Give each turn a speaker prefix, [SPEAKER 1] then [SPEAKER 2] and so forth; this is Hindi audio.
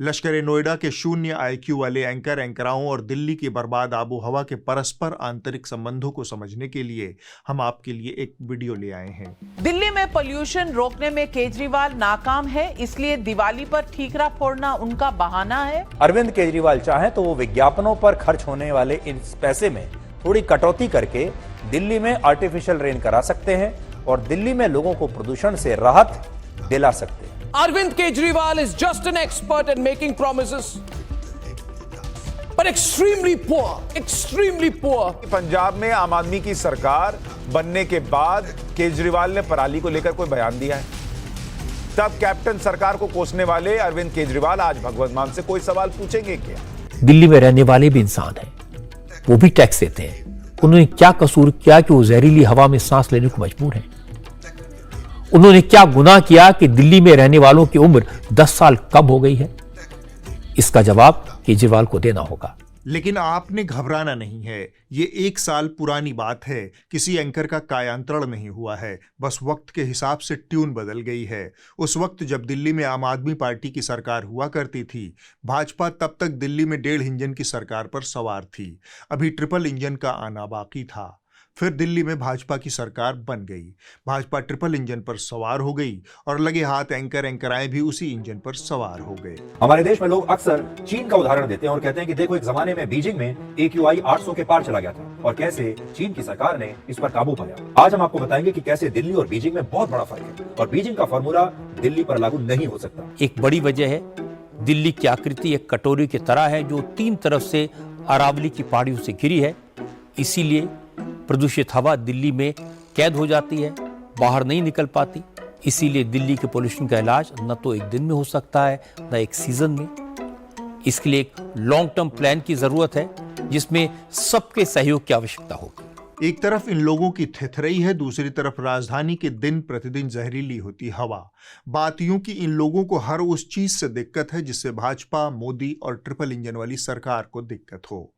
[SPEAKER 1] लश्कर नोएडा के शून्य आईक्यू वाले एंकराओं और दिल्ली की बर्बाद आबो हवा के परस्पर आंतरिक संबंधों को समझने के लिए हम आपके लिए एक वीडियो ले आए हैं।
[SPEAKER 2] दिल्ली में पोल्यूशन रोकने में केजरीवाल नाकाम है, इसलिए दिवाली पर ठीकरा फोड़ना उनका बहाना है।
[SPEAKER 3] अरविंद केजरीवाल चाहें तो वो विज्ञापनों पर खर्च होने वाले इन पैसे में थोड़ी कटौती करके दिल्ली में आर्टिफिशियल रेन करा सकते हैं और दिल्ली में लोगों को प्रदूषण से राहत दिला सकते हैं।
[SPEAKER 4] Arvind Kejriwal is just an expert at making promises, but extremely poor.
[SPEAKER 5] Punjab में आम आदमी की सरकार बनने के बाद केजरीवाल ने पराली को लेकर कोई बयान दिया है? तब कैप्टन सरकार को कोसने वाले अरविंद केजरीवाल आज भगवत मान से कोई सवाल पूछेंगे क्या?
[SPEAKER 6] दिल्ली में रहने वाले भी इंसान हैं, वो भी टैक्स देते हैं। उन्होंने क्या कसूर किया कि वो जहरीली हवा में सांस लेने को मजबूर हैं? उन्होंने क्या गुनाह किया कि दिल्ली में रहने वालों की उम्र 10 साल कम हो गई है? इसका जवाब केजरीवाल को देना होगा।
[SPEAKER 1] लेकिन आपने घबराना नहीं है, ये 1 साल पुरानी बात है। किसी एंकर का कायांतरण नहीं हुआ है, बस वक्त के हिसाब से ट्यून बदल गई है। उस वक्त जब दिल्ली में आम आदमी पार्टी की सरकार हुआ करती थी, भाजपा तब तक दिल्ली में 1.5 इंजन की सरकार पर सवार थी। अभी ट्रिपल इंजन का आना बाकी था। फिर दिल्ली में भाजपा की सरकार बन गई, भाजपा ट्रिपल इंजन पर सवार हो गई और लगे हाथ एंकराएं भी उसी इंजन पर सवार हो गए।
[SPEAKER 3] हमारे देश में लोग अक्सर चीन का उदाहरण देते हैं और कहते हैं कि देखो एक जमाने में बीजिंग में AQI 800 के पार चला गया था और कैसे चीन की सरकार ने इस पर काबू पाया। आज हम आपको बताएंगे कि कैसे दिल्ली और बीजिंग में बहुत बड़ा फर्क है और बीजिंग का फॉर्मूला दिल्ली पर लागू नहीं हो सकता।
[SPEAKER 6] एक बड़ी वजह है दिल्ली की आकृति एक कटोरी की तरह है जो 3 तरफ से अरावली की पहाड़ियों से घिरी है, इसीलिए प्रदूषित हवा दिल्ली में कैद हो जाती है, बाहर नहीं निकल पाती। इसीलिए दिल्ली के पोल्यूशन का इलाज न तो एक दिन में हो सकता है न एक सीजन में। इसके लिए एक लॉन्ग टर्म प्लान की जरूरत है जिसमें सबके सहयोग की आवश्यकता होगी।
[SPEAKER 1] एक तरफ इन लोगों की थेथरई है, दूसरी तरफ राजधानी के दिन प्रतिदिन जहरीली होती हवा। बात यूं कि इन लोगों को हर उस चीज से दिक्कत है जिससे भाजपा, मोदी और ट्रिपल इंजन वाली सरकार को दिक्कत हो।